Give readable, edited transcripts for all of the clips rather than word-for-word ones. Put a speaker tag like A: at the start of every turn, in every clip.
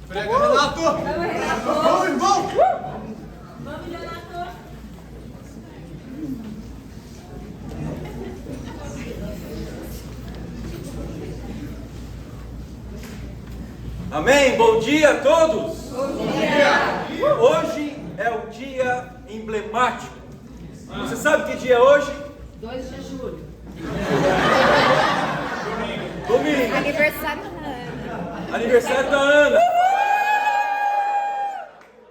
A: Prega, Renato!
B: Vamos, Renato!
A: Vamos, irmão!
B: Vamos, Renato!
C: Amém? Bom dia a todos!
B: Bom dia!
C: Hoje é o dia emblemático. Você sabe que dia é hoje?
B: 2 de julho.
C: Domingo.
D: Aniversário da Ana.
C: Aniversário da Ana.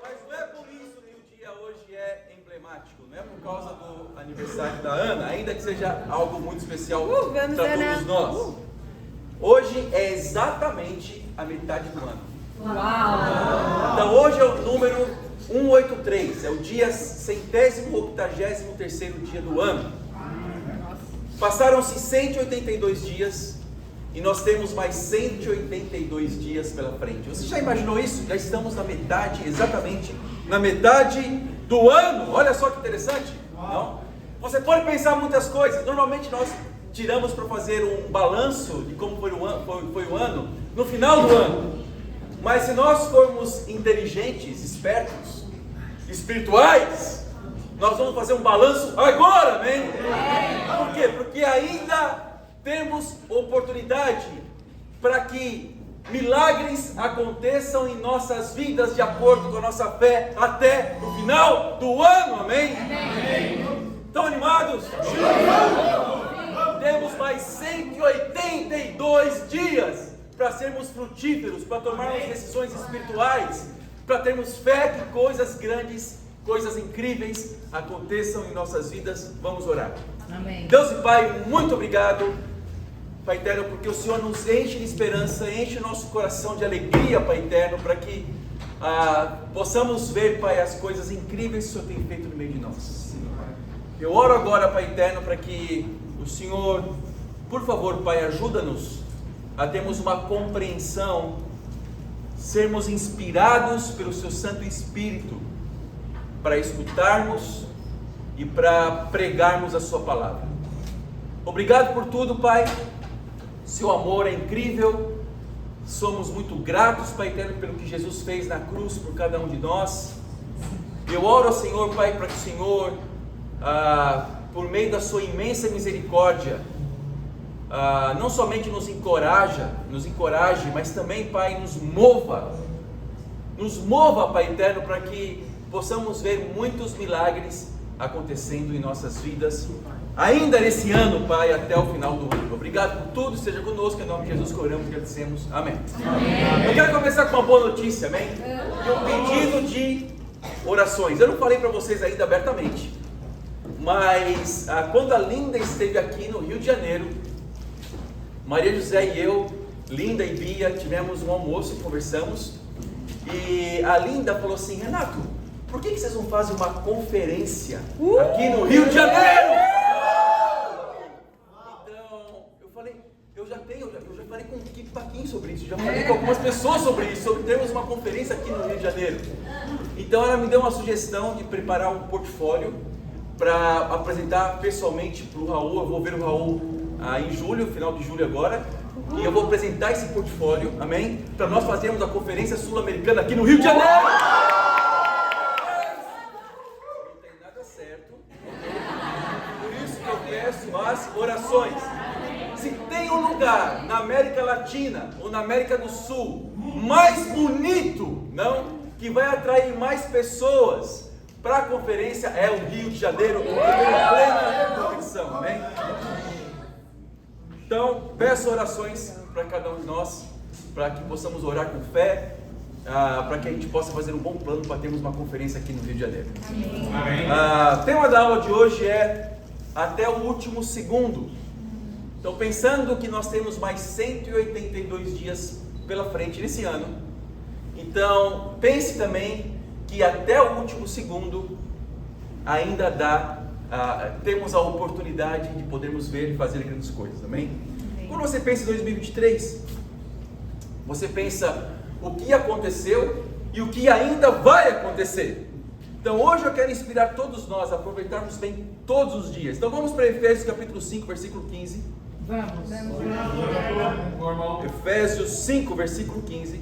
C: Mas não é por isso que o dia hoje é emblemático. Não é por causa do aniversário da Ana, ainda que seja algo muito especial
D: Vamos,
C: para
D: Ana.
C: todos nós. Hoje é exatamente a metade do ano.
B: Uau!
C: Então hoje é o número 183, é o dia 183º dia do ano. Passaram-se 182 dias e nós temos mais 182 dias pela frente. Você já imaginou isso? Já estamos na metade, exatamente na metade do ano. Olha só que interessante, não? Você pode pensar muitas coisas. Normalmente nós tiramos para fazer um balanço de como foi o ano no final do ano. Mas se nós formos inteligentes, espertos, espirituais, nós vamos fazer um balanço agora, amém? Por quê? Porque ainda temos oportunidade para que milagres aconteçam em nossas vidas de acordo com a nossa fé até o final do ano, amém? Estão animados? Temos mais 182 dias para sermos frutíferos, para tomarmos decisões espirituais, para termos fé que coisas grandes, coisas incríveis aconteçam em nossas vidas. Vamos orar.
B: Amém.
C: Deus e Pai, muito obrigado, Pai eterno, porque o Senhor nos enche de esperança, enche o nosso coração de alegria, Pai eterno, para que possamos ver, Pai, as coisas incríveis que o Senhor tem feito no meio de nós. Eu oro agora, Pai eterno, para que o Senhor, por favor, Pai, ajuda-nos a termos uma compreensão, sermos inspirados pelo Seu Santo Espírito para escutarmos e para pregarmos a Sua palavra. Obrigado por tudo, Pai. Seu amor é incrível. Somos muito gratos, Pai eterno, pelo que Jesus fez na cruz por cada um de nós. Eu oro ao Senhor, Pai, para que o Senhor, por meio da Sua imensa misericórdia, não somente nos encoraje, mas também, Pai, nos mova, Pai eterno, para que possamos ver muitos milagres acontecendo em nossas vidas, ainda nesse ano, Pai, até o final do ano. Obrigado por tudo, esteja conosco, em nome de Jesus que oramos e agradecemos, amém. Eu quero começar com uma boa notícia, amém? Um pedido de orações. Eu não falei para vocês ainda abertamente, mas quando a Linda esteve aqui no Rio de Janeiro, Maria José e eu, Linda e Bia, tivemos um almoço, conversamos, e a Linda falou assim: Renato, por que vocês não fazem uma conferência aqui no Rio de Janeiro? Então, eu falei, eu já falei com o Kiko Paquim sobre isso, já falei com algumas pessoas sobre isso, sobre termos uma conferência aqui no Rio de Janeiro. Então ela me deu uma sugestão de preparar um portfólio para apresentar pessoalmente para o Raul. Eu vou ver o Raul em julho, final de julho agora, e eu vou apresentar esse portfólio, amém? Para nós fazermos a conferência sul-americana aqui no Rio de Janeiro. Não tem nada certo, por isso que eu peço as orações. Se tem um lugar na América Latina ou na América do Sul mais bonito, não, que vai atrair mais pessoas para a conferência, é o Rio de Janeiro, com plena convicção, amém? Então, peço orações para cada um de nós, para que possamos orar com fé, para que a gente possa fazer um bom plano para termos uma conferência aqui no Rio de Janeiro. Amém. O tema da aula de hoje é até o último segundo. Então, pensando que nós temos mais 182 dias pela frente nesse ano, então pense também que até o último segundo ainda temos a oportunidade de podermos ver e fazer grandes coisas, amém? Quando você pensa em 2023, você pensa o que aconteceu e o que ainda vai acontecer. Então hoje eu quero inspirar todos nós a aproveitarmos bem todos os dias. Então vamos para Efésios capítulo 5, versículo 15.
B: Vamos.
C: Efésios 5, versículo 15.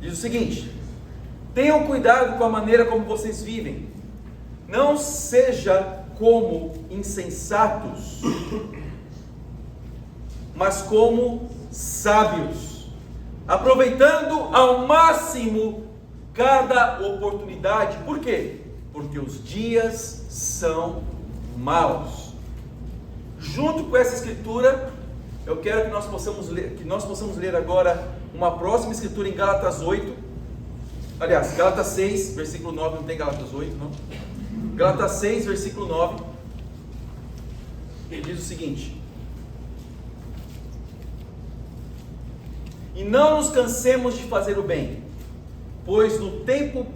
C: Diz o seguinte: tenham cuidado com a maneira como vocês vivem. Não seja como insensatos, mas como sábios, aproveitando ao máximo cada oportunidade. Por quê? Porque os dias são maus. Junto com essa escritura, eu quero que nós possamos ler agora uma próxima escritura em Gálatas 8. Aliás, Gálatas 6, versículo 9, não tem Gálatas 8, não? Gálatas 6, versículo 9. Ele diz o seguinte: e não nos cansemos de fazer o bem, pois no tempo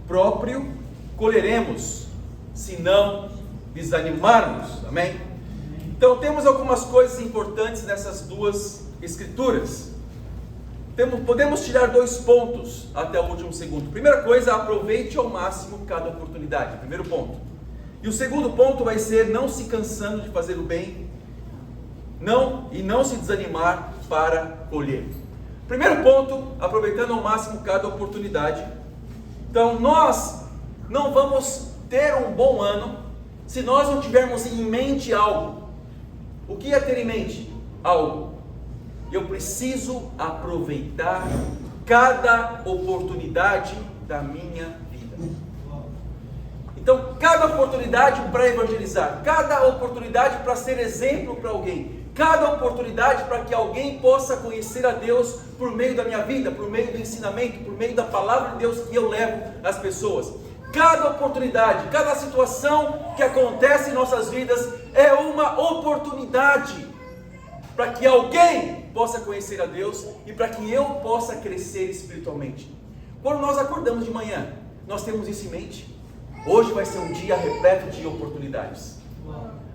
C: próprio colheremos, se não desanimarmos. Amém? Então temos algumas coisas importantes nessas duas escrituras. Podemos tirar 2 pontos até o último segundo. Primeira coisa, aproveite ao máximo cada oportunidade. Primeiro ponto. E o segundo ponto vai ser não se cansando de fazer o bem, e não se desanimar para colher. Primeiro ponto, aproveitando ao máximo cada oportunidade. Então nós não vamos ter um bom ano se nós não tivermos em mente algo. O que é ter em mente? Algo. Eu preciso aproveitar cada oportunidade da minha vida. Então, cada oportunidade para evangelizar, cada oportunidade para ser exemplo para alguém, cada oportunidade para que alguém possa conhecer a Deus por meio da minha vida, por meio do ensinamento, por meio da palavra de Deus que eu levo às pessoas. Cada oportunidade, cada situação que acontece em nossas vidas é uma oportunidade para que alguém possa conhecer a Deus e para que eu possa crescer espiritualmente. Quando nós acordamos de manhã, nós temos isso em mente. Hoje vai ser um dia repleto de oportunidades.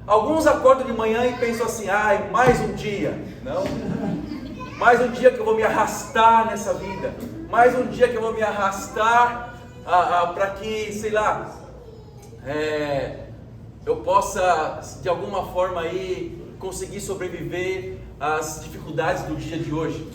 C: Alguns acordam de manhã e pensam assim: mais um dia. Não, mais um dia que eu vou me arrastar nessa vida, mais um dia que eu vou me arrastar para que, sei lá, eu possa de alguma forma aí conseguir sobreviver às dificuldades do dia de hoje.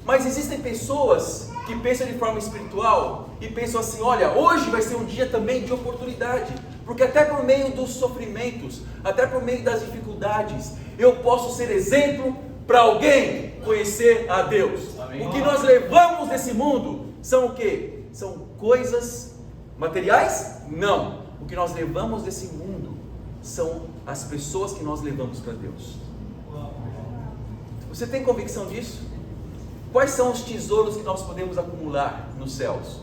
C: Mas existem pessoas que pensam de forma espiritual e pensam assim: olha, hoje vai ser um dia também de oportunidade, porque até por meio dos sofrimentos, até por meio das dificuldades, eu posso ser exemplo para alguém conhecer a Deus. Amém. O que nós levamos desse mundo são o quê? São coisas materiais? Não. O que nós levamos desse mundo são as pessoas que nós levamos para Deus. Você tem convicção disso? Quais são os tesouros que nós podemos acumular nos céus?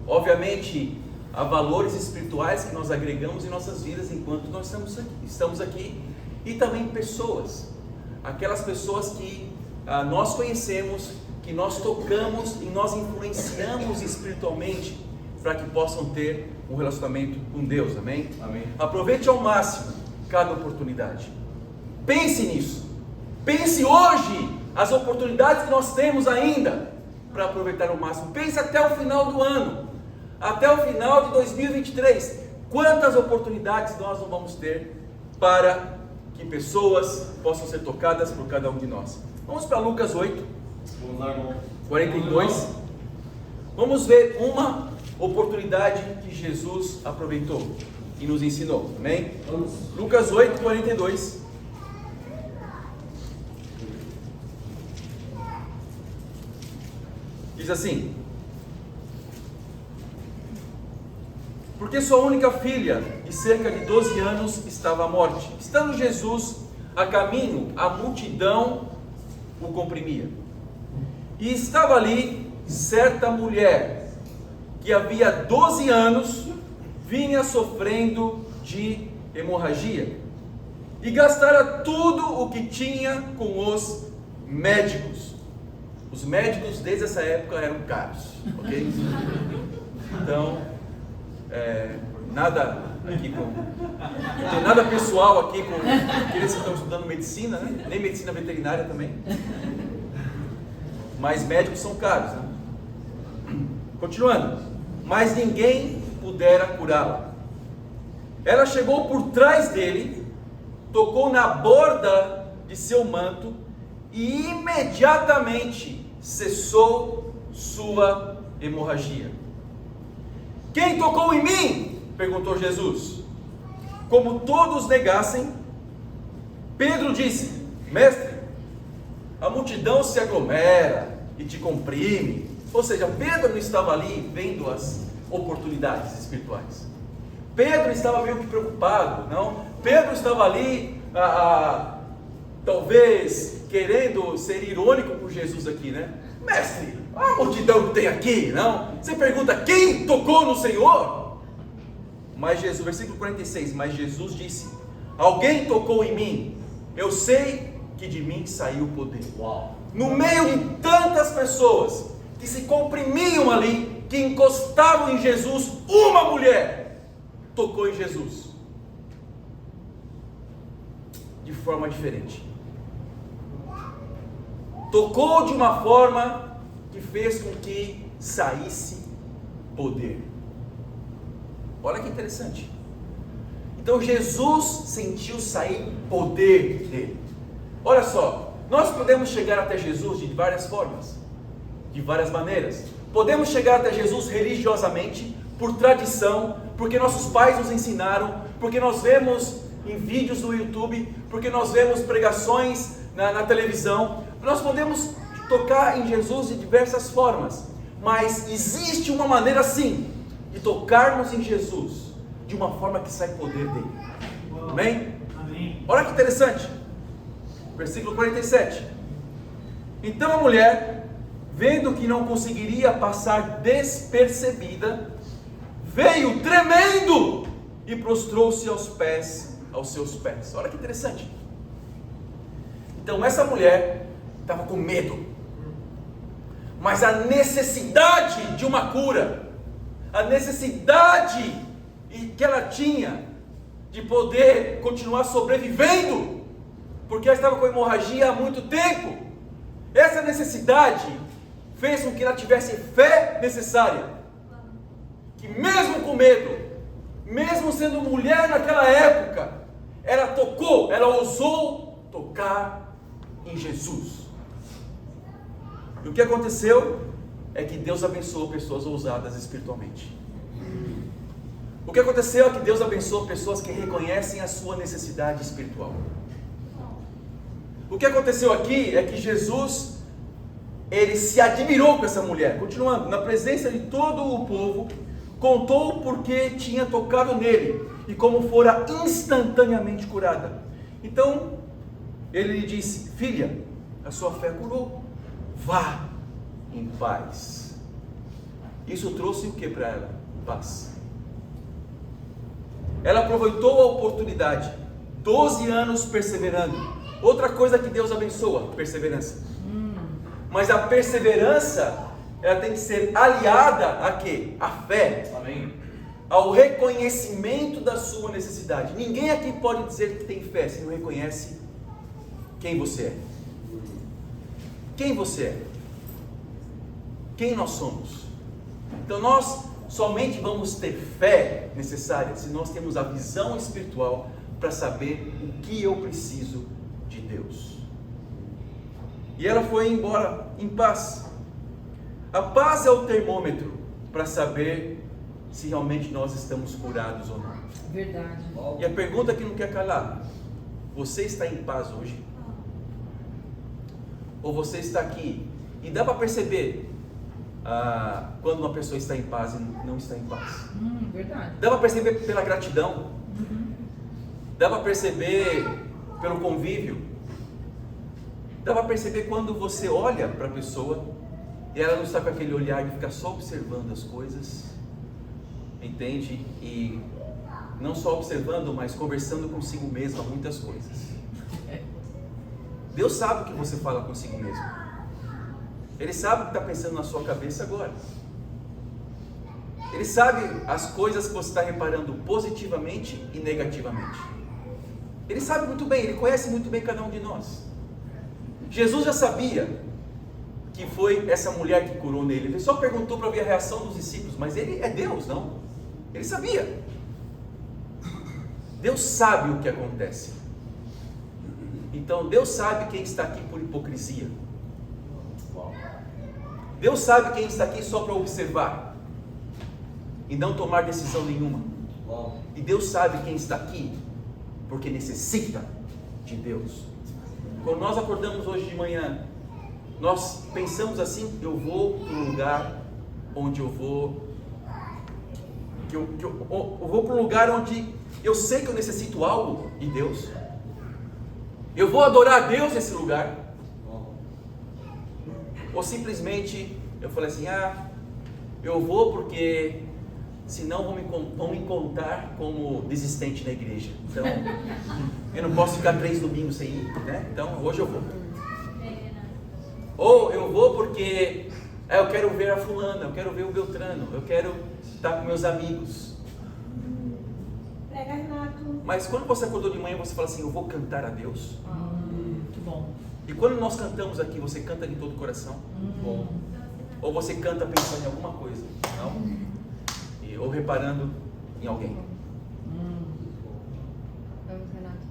C: Obviamente, há valores espirituais que nós agregamos em nossas vidas enquanto nós estamos aqui, e também pessoas, aquelas pessoas que nós conhecemos, que nós tocamos e nós influenciamos espiritualmente para que possam ter um relacionamento com Deus. Amém? Amém. Aproveite ao máximo cada oportunidade. Pense nisso. Pense hoje as oportunidades que nós temos ainda para aproveitar ao máximo. Pense até o final do ano, até o final de 2023. Quantas oportunidades nós não vamos ter para que pessoas possam ser tocadas por cada um de nós. Vamos para Lucas 8, 42. Vamos ver uma oportunidade que Jesus aproveitou e nos ensinou. Amém? Vamos. Lucas 8, 42. Diz assim: porque sua única filha, de cerca de 12 anos, estava à morte. Estando Jesus a caminho, a multidão o comprimia. E estava ali certa mulher, que havia 12 anos vinha sofrendo de hemorragia, e gastara tudo o que tinha com os médicos. Os médicos desde essa época eram caros, ok? Então, nada aqui não tem nada pessoal aqui com aqueles que estão estudando medicina, né? Nem medicina veterinária também. Mas médicos são caros, né? Continuando. Mas ninguém pudera curá-la. Ela chegou por trás dele, tocou na borda de seu manto e imediatamente cessou sua hemorragia. Quem tocou em mim? Perguntou Jesus. Como todos negassem, Pedro disse: Mestre, a multidão se aglomera e te comprime. Ou seja, Pedro não estava ali vendo as oportunidades espirituais. Pedro estava meio que preocupado, não? Pedro estava ali, talvez querendo ser irônico com Jesus aqui, né? Mestre, a multidão que tem aqui, não? Você pergunta, quem tocou no Senhor? Mas Jesus, versículo 46, mas Jesus disse: alguém tocou em mim, eu sei que de mim saiu o poder. Uau. No meio de tantas pessoas que se comprimiam ali, que encostavam em Jesus, uma mulher tocou em Jesus de forma diferente. Tocou de uma forma que fez com que saísse poder. Olha que interessante. Então Jesus sentiu sair poder dele. Olha só, nós podemos chegar até Jesus de várias formas, de várias maneiras. Podemos chegar até Jesus religiosamente, por tradição, porque nossos pais nos ensinaram, porque nós vemos em vídeos do YouTube, porque nós vemos pregações na televisão. Nós podemos tocar em Jesus de diversas formas, mas existe uma maneira sim de tocarmos em Jesus de uma forma que sai poder dele. Amém? Amém. Olha que interessante. Versículo 47. Então a mulher, vendo que não conseguiria passar despercebida, veio tremendo e prostrou-se aos seus pés. Olha que interessante. Então essa mulher estava com medo, mas a necessidade de uma cura, a necessidade que ela tinha de poder continuar sobrevivendo, porque ela estava com hemorragia há muito tempo, essa necessidade fez com que ela tivesse fé necessária, que mesmo com medo, mesmo sendo mulher naquela época, ela ousou tocar em Jesus. E o que aconteceu é que Deus abençoou pessoas ousadas espiritualmente. O que aconteceu é que Deus abençoou pessoas que reconhecem a sua necessidade espiritual. O que aconteceu aqui é que Jesus, ele se admirou com essa mulher. Continuando, na presença de todo o povo, contou porque tinha tocado nele e como fora instantaneamente curada. Então ele lhe disse: filha, a sua fé curou, vá em paz. Isso trouxe o que para ela? Paz. Ela aproveitou a oportunidade, 12 anos perseverando. Outra coisa que Deus abençoa, perseverança. Mas a perseverança, ela tem que ser aliada a quê? A fé. Amém. Ao reconhecimento da sua necessidade. Ninguém aqui pode dizer que tem fé se não reconhece quem você é. Quem você é? Quem nós somos? Então nós somente vamos ter fé necessária se nós temos a visão espiritual para saber o que eu preciso de Deus. E ela foi embora em paz. A paz é o termômetro para saber se realmente nós estamos curados ou não.
B: Verdade.
C: E a pergunta que não quer calar: você está em paz hoje? Ou você está aqui? E dá para perceber quando uma pessoa está em paz e não está em paz.
B: Verdade.
C: Dá para perceber pela gratidão. Dá para perceber pelo convívio. Dá para perceber quando você olha para a pessoa e ela não está com aquele olhar de ficar só observando as coisas, entende? E não só observando, mas conversando consigo mesma muitas coisas. Deus sabe o que você fala consigo mesmo. Ele sabe o que está pensando na sua cabeça agora. Ele sabe as coisas que você está reparando positivamente e negativamente. Ele sabe muito bem, ele conhece muito bem cada um de nós. Jesus já sabia que foi essa mulher que curou nele. Ele só perguntou para ver a reação dos discípulos, mas ele é Deus, não? Ele sabia. Deus sabe o que acontece. Então Deus sabe quem está aqui por hipocrisia. Deus sabe quem está aqui só para observar e não tomar decisão nenhuma. E Deus sabe quem está aqui porque necessita de Deus. Quando nós acordamos hoje de manhã, nós pensamos assim: eu vou para um lugar onde eu vou para um lugar onde eu sei que eu necessito algo de Deus. Eu vou adorar a Deus nesse lugar. Ou simplesmente eu falei assim: eu vou porque senão vão me contar como desistente na igreja. Então eu não posso ficar 3 domingos sem ir, né? Então hoje eu vou. Ou eu vou porque eu quero ver a fulana, eu quero ver o Beltrano, eu quero estar com meus amigos. Mas quando você acordou de manhã, você fala assim: eu vou cantar a Deus.
B: Que bom.
C: E quando nós cantamos aqui, você canta de todo o coração? Bom. Ou você canta pensando em alguma coisa? Não? Ou reparando em alguém?
D: Vamos, Renato.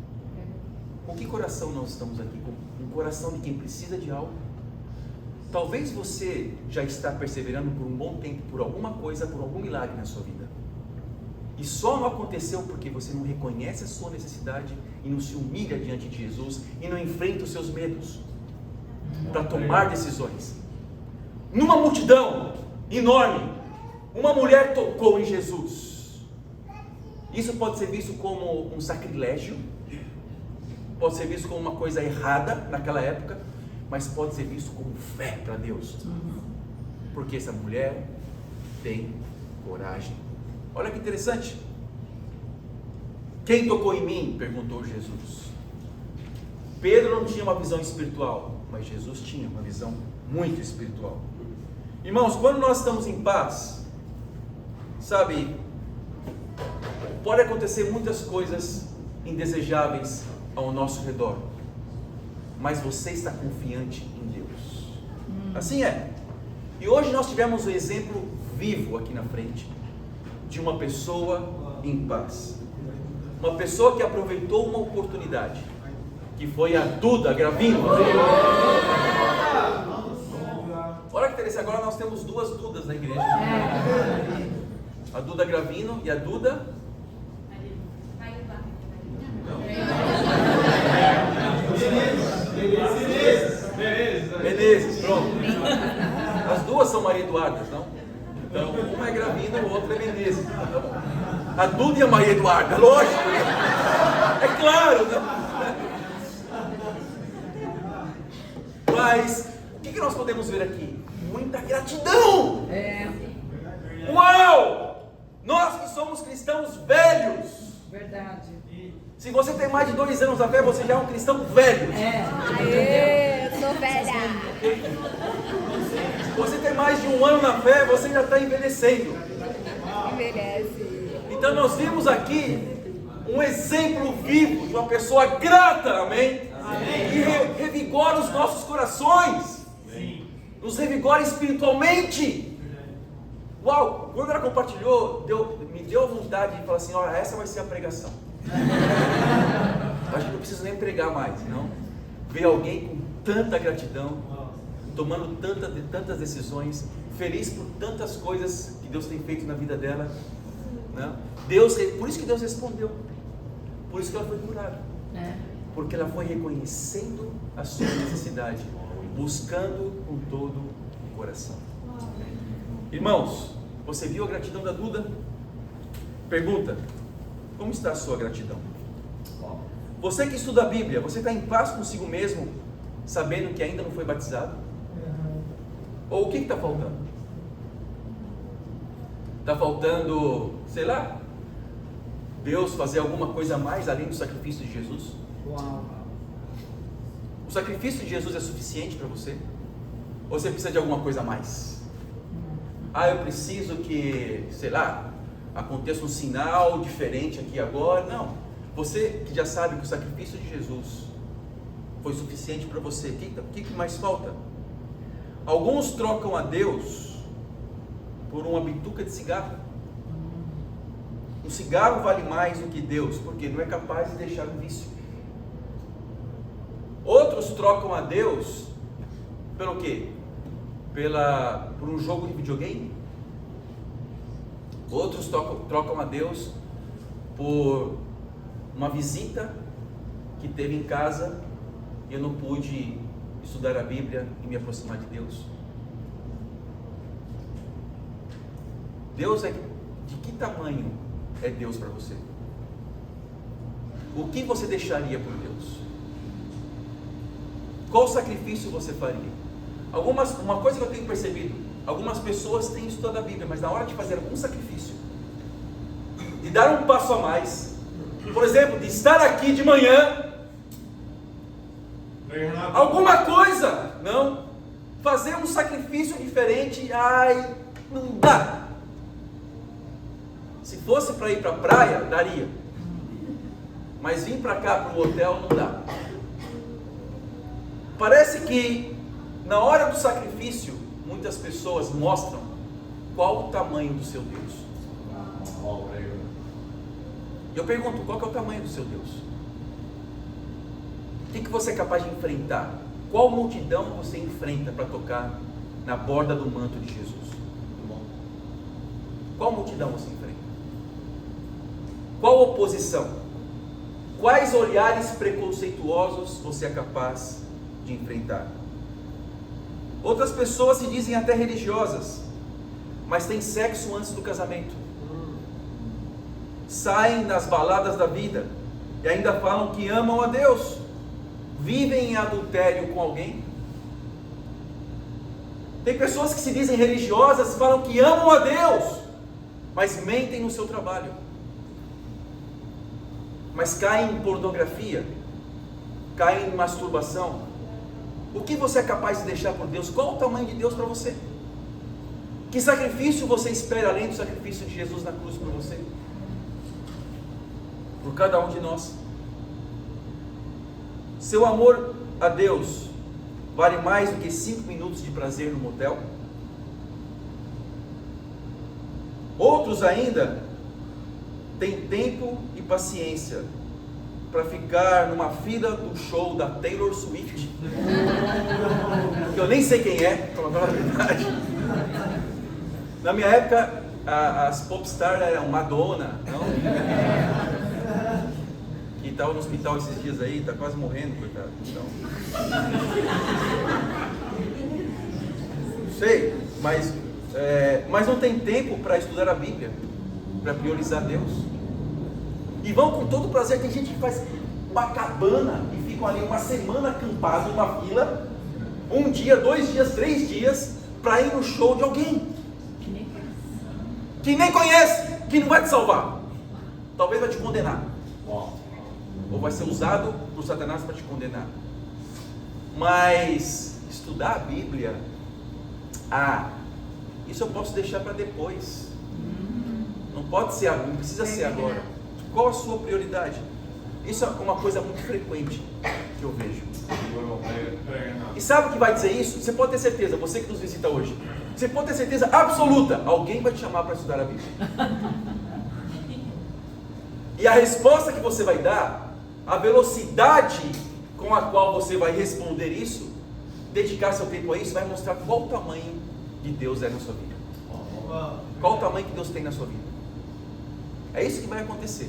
C: Com que coração nós estamos aqui? Com um coração de quem precisa de algo? Talvez você já está perseverando por um bom tempo, por alguma coisa, por algum milagre na sua vida. E só não aconteceu porque você não reconhece a sua necessidade e não se humilha diante de Jesus e não enfrenta os seus medos para tomar decisões. Numa multidão enorme, uma mulher tocou em Jesus. Isso pode ser visto como um sacrilégio, pode ser visto como uma coisa errada naquela época, mas pode ser visto como fé para Deus, porque essa mulher tem coragem. Olha que interessante. Quem tocou em mim? Perguntou Jesus. Pedro não tinha uma visão espiritual, mas Jesus tinha uma visão muito espiritual. Irmãos, quando nós estamos em paz, sabe, pode acontecer muitas coisas indesejáveis ao nosso redor, mas você está confiante em Deus. Assim é. E hoje nós tivemos um exemplo vivo aqui na frente de uma pessoa em paz, uma pessoa que aproveitou uma oportunidade, que foi a Duda Gravino. Olha que interessante, agora nós temos 2 Dudas na igreja. A Duda Gravino e a Duda Menezes, pronto. As 2 são Maria Eduardas, não? Então, uma é Gravina, o outro é Menezes. A Duda e a Maria Eduarda, lógico. É claro, né? Mas, o que nós podemos ver aqui? Muita gratidão! Uau! Nós que somos cristãos velhos.
B: Verdade.
C: Se você tem mais de 2 anos na fé, você já é um cristão velho.
D: Aê, eu sou velha.
C: Se você tem mais de 1 ano na fé, você já está envelhecendo.
D: Envelhece.
C: Então nós vimos aqui um exemplo vivo de uma pessoa grata, amém? Que revigora os nossos corações. Nos revigora espiritualmente. Uau! Quando ela compartilhou, me deu vontade de falar assim: olha, essa vai ser a pregação. Acho que não preciso nem pregar mais, não. Ver alguém com tanta gratidão, tomando tantas decisões, feliz por tantas coisas que Deus tem feito na vida dela, né? Por isso que Deus respondeu, por isso que ela foi curada, porque ela foi reconhecendo a sua necessidade, buscando com todo o coração. Irmãos, você viu a gratidão da Duda? Pergunta: como está a sua gratidão? Você que estuda a Bíblia, você está em paz consigo mesmo, sabendo que ainda não foi batizado? Ou o que está faltando? Está faltando, sei lá, Deus fazer alguma coisa a mais além do sacrifício de Jesus?
B: Uau.
C: O sacrifício de Jesus é suficiente para você? Ou você precisa de alguma coisa a mais? Eu preciso que, sei lá, aconteça um sinal diferente aqui agora. Não. Você que já sabe que o sacrifício de Jesus foi suficiente para você, o que mais falta? Alguns trocam a Deus por uma bituca de cigarro. O cigarro vale mais do que Deus, porque não é capaz de deixar o vício. Outros trocam a Deus pelo quê? Por um jogo de videogame. Outros trocam a Deus por uma visita que teve em casa e eu não pude estudar a Bíblia e me aproximar de Deus. Deus de que tamanho é Deus para você? O que você deixaria por Deus? Qual sacrifício você faria? Uma coisa que eu tenho percebido, algumas pessoas têm estudado a Bíblia, mas na hora de fazer algum sacrifício, de dar um passo a mais, por exemplo, de estar aqui de manhã, alguma coisa, não, fazer um sacrifício diferente, ai, não dá. Se fosse para ir para a praia, daria, mas vir para cá, para o hotel, não dá. Parece que na hora do sacrifício, muitas pessoas mostram qual o tamanho do seu Deus. Eu pergunto, qual que é o tamanho do seu Deus? O que você é capaz de enfrentar? Qual multidão você enfrenta para tocar na borda do manto de Jesus? Qual multidão você enfrenta? Qual oposição? Quais olhares preconceituosos você é capaz de enfrentar? Outras pessoas se dizem até religiosas, mas têm sexo antes do casamento. Saem nas baladas da vida e ainda falam que amam a Deus. Vivem em adultério com alguém. Tem pessoas que se dizem religiosas, falam que amam a Deus, mas mentem no seu trabalho. Mas caem em pornografia, caem em masturbação. O que você é capaz de deixar por Deus? Qual o tamanho de Deus para você? Que sacrifício você espera além do sacrifício de Jesus na cruz por você? Por cada um de nós. Seu amor a Deus vale mais do que 5 minutos de prazer no motel? Outros ainda têm tempo e paciência para ficar numa fila do show da Taylor Swift, que eu nem sei quem é, para falar a verdade. Na minha época, as popstars eram Madonna, não? Que estava no hospital esses dias aí, está quase morrendo, coitado. Então, não sei, mas não tem tempo para estudar a Bíblia, para priorizar Deus. E vão com todo prazer. Tem gente que faz uma cabana e ficam ali uma semana acampados numa fila, 1 dia, 2 dias, 3 dias, para ir no show de alguém que nem conhece, que não vai te salvar, talvez vai te condenar, ou vai ser usado por Satanás para te condenar. Mas estudar a Bíblia, isso eu posso deixar para depois. Não pode ser, não precisa ser agora. Qual a sua prioridade? Isso é uma coisa muito frequente que eu vejo. E sabe o que vai dizer isso? Você pode ter certeza, você que nos visita hoje, você pode ter certeza absoluta, alguém vai te chamar para estudar a Bíblia. E a resposta que você vai dar, a velocidade com a qual você vai responder isso, dedicar seu tempo a isso, vai mostrar qual o tamanho de Deus é na sua vida. Qual o tamanho que Deus tem na sua vida. É isso que vai acontecer.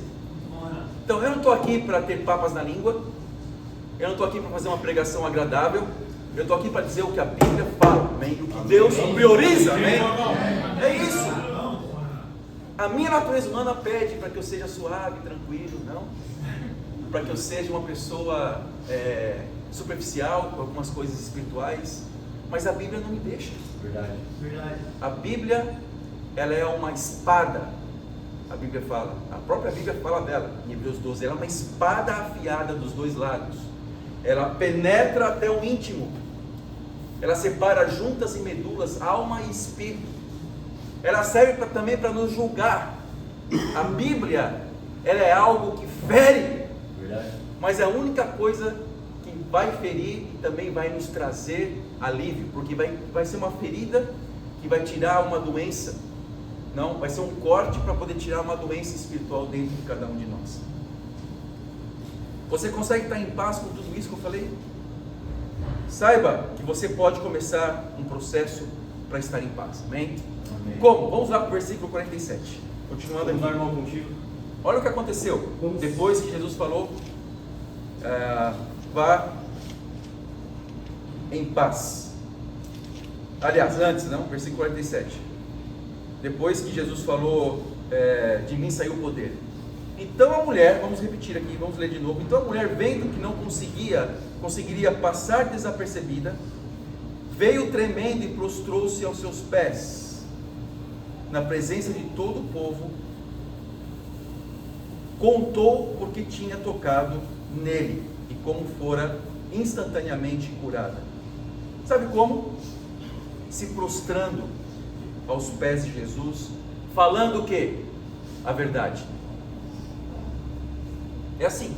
C: Então eu não estou aqui para ter papas na língua, eu não estou aqui para fazer uma pregação agradável, eu estou aqui para dizer o que a Bíblia fala, amém? O que Deus prioriza, amém? É isso. A minha natureza humana pede para que eu seja suave, tranquilo, não? Para que eu seja uma pessoa superficial com algumas coisas espirituais, mas a Bíblia não me deixa.
A: Verdade.
C: A Bíblia, ela é uma espada. A Bíblia fala, a própria Bíblia fala dela, em Hebreus 12, ela é uma espada afiada dos dois lados, ela penetra até o íntimo, ela separa juntas e medulas, alma e espírito, ela serve também para nos julgar. A Bíblia, ela é algo que fere, mas é a única coisa que vai ferir e também vai nos trazer alívio, porque vai ser uma ferida que vai tirar uma doença. Não, vai ser um corte para poder tirar uma doença espiritual dentro de cada um de nós. Você consegue estar em paz com tudo isso que eu falei? saiba que você pode começar um processo para estar em paz. Amém? Como? Vamos lá para o versículo 47. Continuando aqui.
A: Irmão, contigo.
C: Olha o que aconteceu. Depois que Jesus falou, vá em paz. Aliás, antes, não? Versículo 47. Depois que Jesus falou, de mim saiu o poder. Então a mulher, vamos repetir aqui, vamos ler de novo. Então a mulher, vendo que não conseguiria passar desapercebida, veio tremendo e prostrou-se aos seus pés, na presença de todo o povo, contou porque tinha tocado nele e como fora instantaneamente curada. Sabe como? Se prostrando aos pés de Jesus, falando o quê? A verdade. É assim.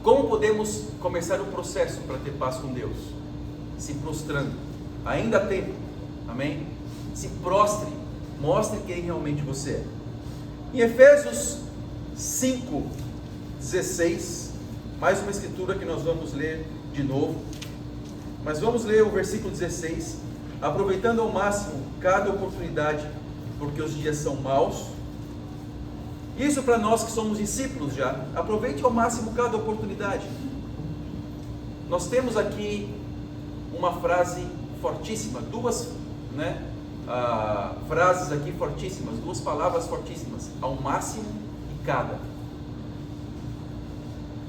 C: Como podemos começar um processo para ter paz com Deus? Se prostrando. Ainda há tempo. Amém? Se prostre. Mostre quem realmente você é. Em Efésios 5:16, mais uma escritura que nós vamos ler de novo. Mas vamos ler o versículo 16. Aproveitando ao máximo cada oportunidade, porque os dias são maus. Isso para nós que somos discípulos já. Aproveite ao máximo cada oportunidade. Nós temos aqui uma frase fortíssima, duas, frases aqui fortíssimas, duas palavras fortíssimas: ao máximo e cada.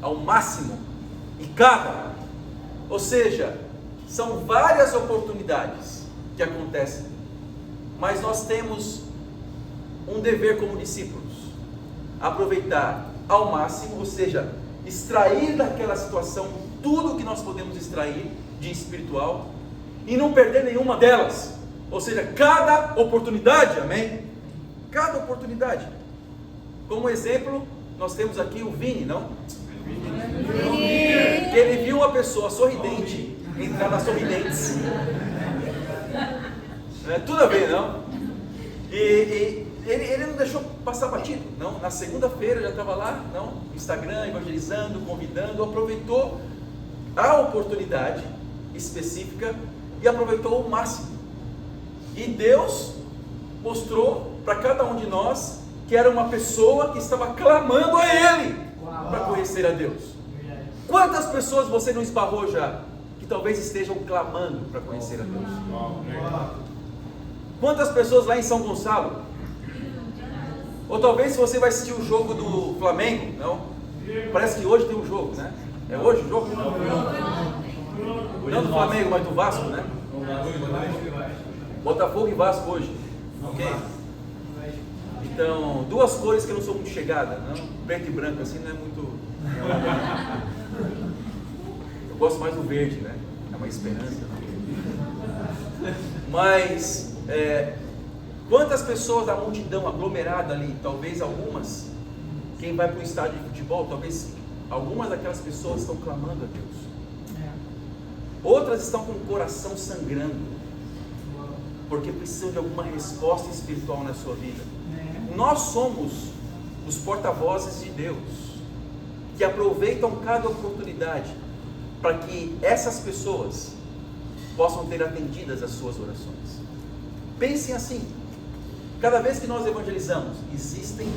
C: Ao máximo e cada. Ou seja, são várias oportunidades que acontecem, mas nós temos um dever como discípulos: aproveitar ao máximo, ou seja, extrair daquela situação tudo o que nós podemos extrair de espiritual e não perder nenhuma delas, ou seja, cada oportunidade. Amém? Cada oportunidade. Como exemplo, nós temos aqui o Vini, não? Que ele viu uma pessoa sorridente entrar na Sorridentes. Tudo a ver, não? E ele não deixou passar batido, não. Na segunda-feira já estava lá, não? Instagram, evangelizando, convidando, aproveitou a oportunidade específica e aproveitou o máximo. E Deus mostrou para cada um de nós que era uma pessoa que estava clamando a Ele para conhecer a Deus. Quantas pessoas você não esbarrou já que talvez estejam clamando para conhecer a Deus? Quantas pessoas lá em São Gonçalo? Ou talvez se você vai assistir o jogo do Flamengo, não? Parece que hoje tem um jogo, né? É hoje o jogo? Não do Flamengo, mas do Vasco, né? Botafogo e Vasco hoje. Ok? Então, duas cores que eu não sou muito chegada, não? Preto e branco assim não é muito. Eu gosto mais do verde, né? É uma esperança. Mas quantas pessoas da multidão aglomerada ali, talvez algumas, quem vai para o estádio de futebol, talvez algumas daquelas pessoas estão clamando a Deus. Outras estão com o coração sangrando, porque precisam de alguma resposta espiritual na sua vida. Nós somos os porta-vozes de Deus, que aproveitam cada oportunidade para que essas pessoas possam ter atendidas as suas orações. Pensem assim: cada vez que nós evangelizamos, existem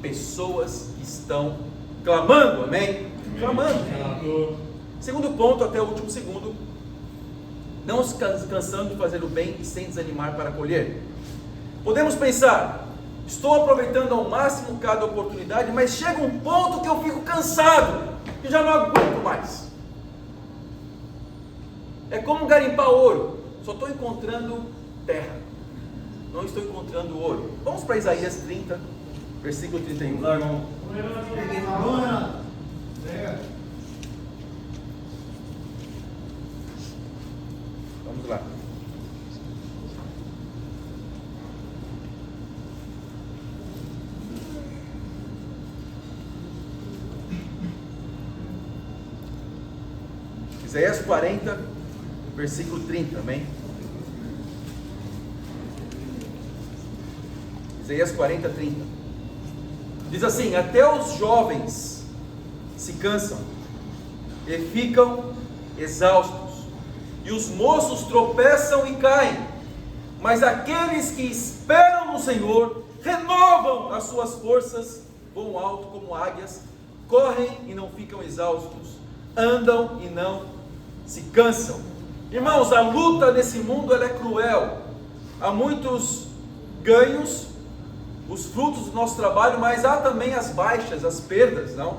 C: pessoas que estão clamando, amém? Clamando. Segundo ponto, até o último segundo: não se cansando de fazer o bem e sem desanimar para colher. Podemos pensar: estou aproveitando ao máximo cada oportunidade, mas chega um ponto que eu fico cansado e já não aguento mais. É como garimpar ouro, só estou encontrando terra, não estou encontrando ouro. Vamos para Isaías 30, versículo 31. Vamos lá, irmão. Vamos lá. Isaías 40, versículo 30, amém? Isaías 40, 30. Diz assim: até os jovens se cansam e ficam exaustos, e os moços tropeçam e caem. Mas aqueles que esperam no Senhor renovam as suas forças, voam alto como águias, correm e não ficam exaustos, andam e não se cansam. Irmãos, a luta nesse mundo ela é cruel. Há muitos ganhos, os frutos do nosso trabalho, mas há também as baixas, as perdas, não?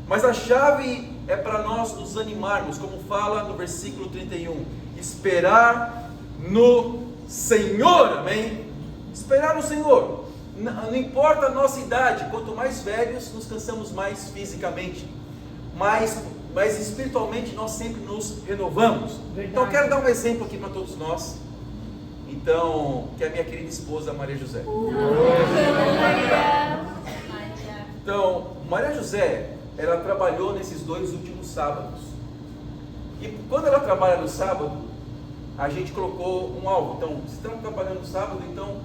C: Mas a chave é para nós nos animarmos, como fala no versículo 31, esperar no Senhor, amém? Esperar no Senhor, não importa a nossa idade, quanto mais velhos nos cansamos mais fisicamente, mas espiritualmente nós sempre nos renovamos.
B: Verdade.
C: Então eu quero dar um exemplo aqui para todos nós, então, que é a minha querida esposa Maria José. Então, Maria José, ela trabalhou nesses 2 últimos sábados, e quando ela trabalha no sábado, a gente colocou um alvo. Então, se estamos trabalhando no sábado, então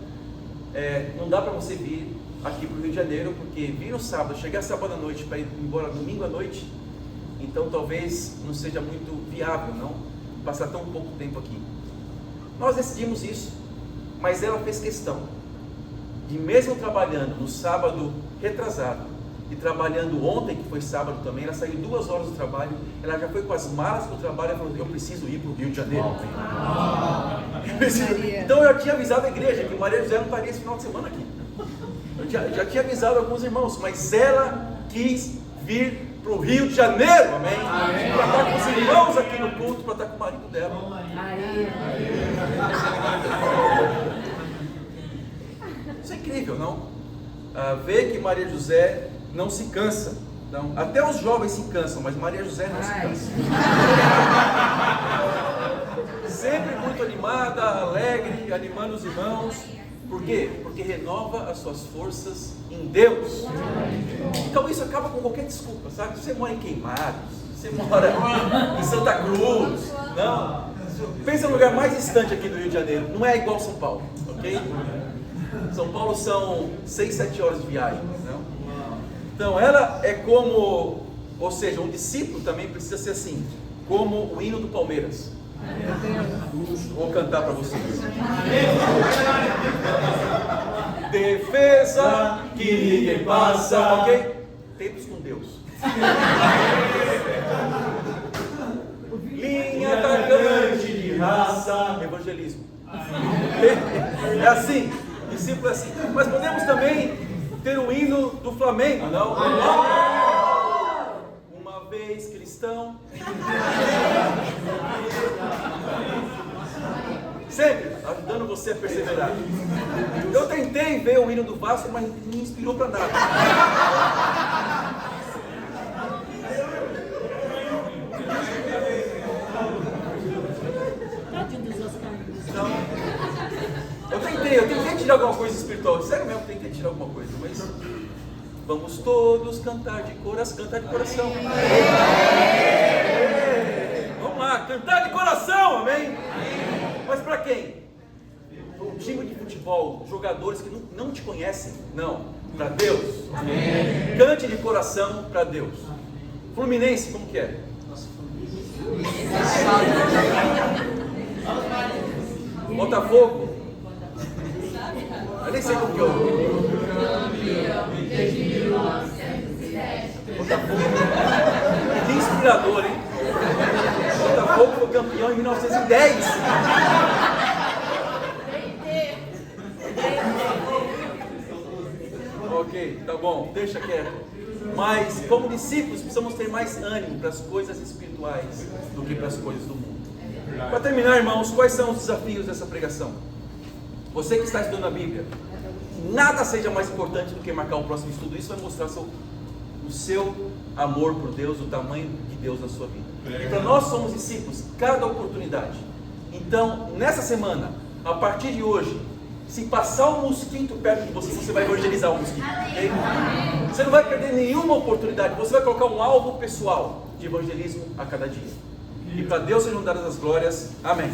C: não dá para você vir aqui para o Rio de Janeiro, porque vir no sábado, chegar sábado à noite para ir embora domingo à noite, então talvez não seja muito viável, não passar tão pouco tempo aqui. Nós decidimos isso, mas ela fez questão de, mesmo trabalhando no sábado retrasado e trabalhando ontem, que foi sábado também, ela saiu 2 horas do trabalho, ela já foi com as malas do trabalho e falou: eu preciso ir para o Rio de Janeiro. Então eu já tinha avisado a igreja que Maria José não estaria esse final de semana aqui. Eu já tinha avisado alguns irmãos, mas ela quis vir para o Rio de Janeiro, amém? Para estar com os irmãos aqui no culto, para estar com o marido dela. Isso é incrível, não? Ver que Maria José não se cansa. Não. Até os jovens se cansam, mas Maria José não se cansa. Sempre muito animada, alegre, animando os irmãos. Por quê? Porque renova as suas forças em Deus. Então isso acaba com qualquer desculpa, sabe? Você mora em Queimados, você mora em Santa Cruz, não? Pensa no lugar mais distante aqui do Rio de Janeiro. Não é igual São Paulo, ok? São Paulo são 6, 7 horas de viagem, não? Então ela é como, ou seja, um discípulo também precisa ser assim, como o hino do Palmeiras. Vou cantar para vocês. Defesa que ninguém passa, ok? Tempos com Deus. Linha atacante de raça, evangelismo. É assim, discípulo é assim. Mas podemos também ter o hino do Flamengo, não? Uma vez cristão. Sempre ajudando você a perseverar. Eu tentei ver o hino do Vasco, mas não me inspirou para nada. Então, eu tentei tirar alguma coisa espiritual. Sério mesmo, tentei tirar alguma coisa, mas vamos todos cantar de coração. Vamos lá, cantar de coração, amém? Mas para quem? Um time de futebol, jogadores que não te conhecem? Não, para Deus. Amém. Cante de coração para Deus. Fluminense, como que é? Botafogo? Eu nem sei como que é o Botafogo. Que inspirador, hein? Botafogo foi campeão em 1910. Ok, tá bom, deixa quieto. Mas como discípulos precisamos ter mais ânimo para as coisas espirituais do que para as coisas do mundo. Para terminar, irmãos, quais são os desafios dessa pregação? Você que está estudando a Bíblia, nada seja mais importante do que marcar o próximo estudo. Isso vai mostrar o seu amor por Deus, o tamanho de Deus na sua vida. E para nós somos discípulos, cada oportunidade. Então, nessa semana, a partir de hoje, se passar um mosquito perto de você, você vai evangelizar o mosquito. Okay? Você não vai perder nenhuma oportunidade. Você vai colocar um alvo pessoal de evangelismo a cada dia. E para Deus sejam dadas as glórias. Amém.